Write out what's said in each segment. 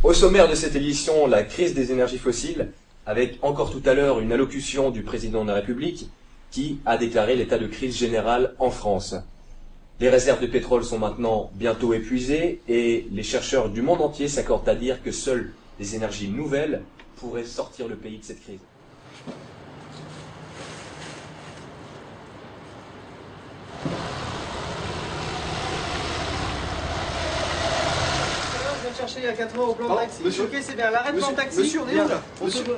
Au sommaire de cette édition, la crise des énergies fossiles, avec encore tout à l'heure une allocution du président de la République qui a déclaré l'état de crise générale en France. Les réserves de pétrole sont maintenant bientôt épuisées et les chercheurs du monde entier s'accordent à dire que seules les énergies nouvelles pourraient sortir le pays de cette crise. Chercher il y a 4 heures au plan de taxi. Monsieur. Ok, c'est bien, l'arrêt de plan de taxi. Monsieur, on est où là?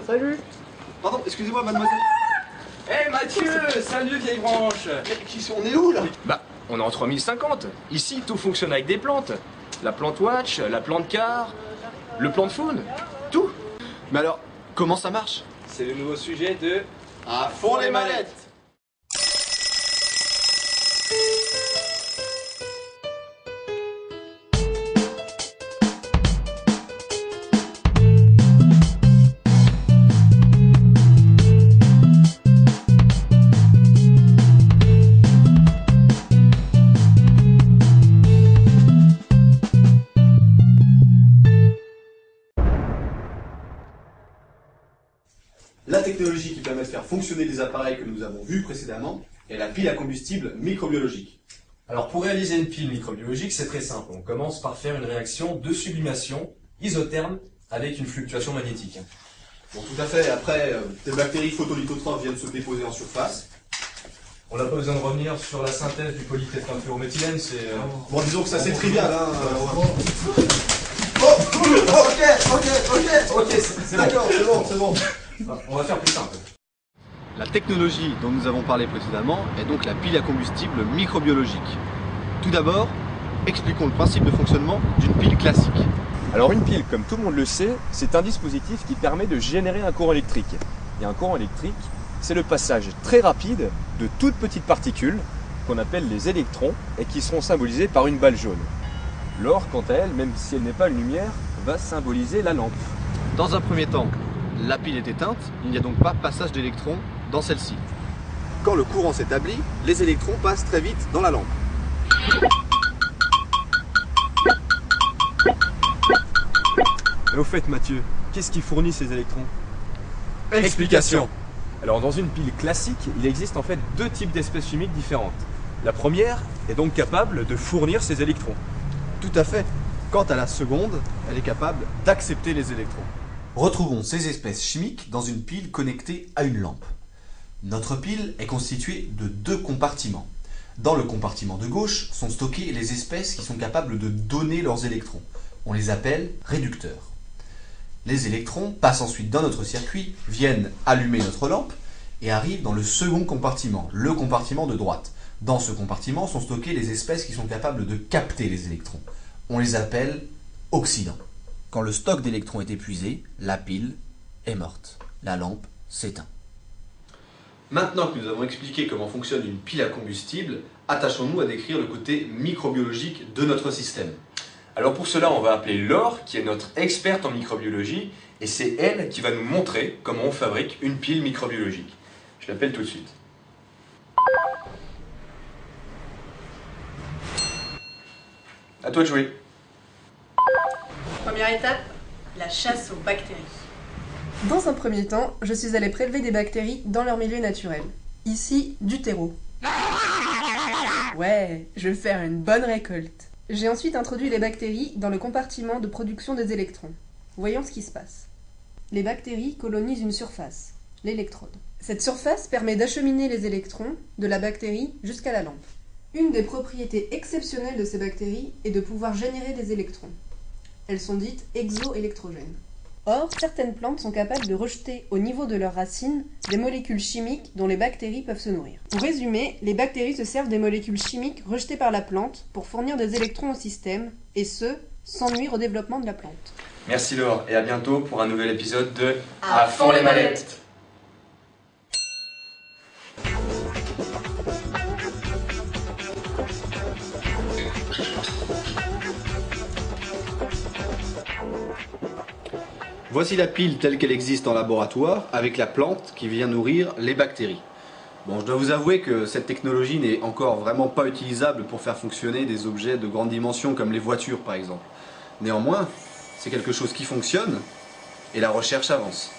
Salut. Pardon, excusez-moi mademoiselle. Hé Mathieu, salut vieille branche. On est où là? Bah, on est en 3050. Ici, tout fonctionne avec des plantes. La plante watch, la plante car, le plan de faune, tout. Mais alors, comment ça marche? C'est le nouveau sujet de... À fond les mallettes. La technologie qui permet de faire fonctionner les appareils que nous avons vus précédemment est la pile à combustible microbiologique. Alors pour réaliser une pile microbiologique, c'est très simple. On commence par faire une réaction de sublimation isotherme avec une fluctuation magnétique. Bon, tout à fait. Après, des bactéries photolithotrophes viennent se déposer en surface. On n'a pas besoin de revenir sur la synthèse du polytétrafluorométhylène, c'est... Bon, disons que ça c'est trivial, hein. Ok, c'est D'accord, c'est bon. On va faire plus simple. La technologie dont nous avons parlé précédemment est donc la pile à combustible microbiologique. Tout d'abord, expliquons le principe de fonctionnement d'une pile classique. Alors une pile, comme tout le monde le sait, c'est un dispositif qui permet de générer un courant électrique. Et un courant électrique, c'est le passage très rapide de toutes petites particules qu'on appelle les électrons et qui seront symbolisés par une balle jaune. L'or, quant à elle, même si elle n'est pas une lumière, va symboliser la lampe. Dans un premier temps, la pile est éteinte, il n'y a donc pas passage d'électrons dans celle-ci. Quand le courant s'établit, les électrons passent très vite dans la lampe. Et au fait, Mathieu, qu'est-ce qui fournit ces électrons? Explication. Alors dans une pile classique, il existe en fait deux types d'espèces chimiques différentes. La première est donc capable de fournir ces électrons. Tout à fait. Quant à la seconde, elle est capable d'accepter les électrons. Retrouvons ces espèces chimiques dans une pile connectée à une lampe. Notre pile est constituée de deux compartiments. Dans le compartiment de gauche sont stockées les espèces qui sont capables de donner leurs électrons. On les appelle réducteurs. Les électrons passent ensuite dans notre circuit, viennent allumer notre lampe et arrivent dans le second compartiment, le compartiment de droite. Dans ce compartiment sont stockées les espèces qui sont capables de capter les électrons. On les appelle oxydants. Quand le stock d'électrons est épuisé, la pile est morte. La lampe s'éteint. Maintenant que nous avons expliqué comment fonctionne une pile à combustible, attachons-nous à décrire le côté microbiologique de notre système. Alors pour cela, on va appeler Laure, qui est notre experte en microbiologie, et c'est elle qui va nous montrer comment on fabrique une pile microbiologique. Je l'appelle tout de suite. À toi de jouer. Première étape, la chasse aux bactéries. Dans un premier temps, je suis allée prélever des bactéries dans leur milieu naturel. Ici, du terreau. Ouais, je vais faire une bonne récolte. J'ai ensuite introduit les bactéries dans le compartiment de production des électrons. Voyons ce qui se passe. Les bactéries colonisent une surface, l'électrode. Cette surface permet d'acheminer les électrons de la bactérie jusqu'à la lampe. Une des propriétés exceptionnelles de ces bactéries est de pouvoir générer des électrons. Elles sont dites exoélectrogènes. Or, certaines plantes sont capables de rejeter au niveau de leurs racines des molécules chimiques dont les bactéries peuvent se nourrir. Pour résumer, les bactéries se servent des molécules chimiques rejetées par la plante pour fournir des électrons au système, et ce, sans nuire au développement de la plante. Merci Laure, et à bientôt pour un nouvel épisode de À fond les mallettes. Voici la pile telle qu'elle existe en laboratoire avec la plante qui vient nourrir les bactéries. Bon, je dois vous avouer que cette technologie n'est encore vraiment pas utilisable pour faire fonctionner des objets de grande dimension comme les voitures par exemple. Néanmoins, c'est quelque chose qui fonctionne et la recherche avance.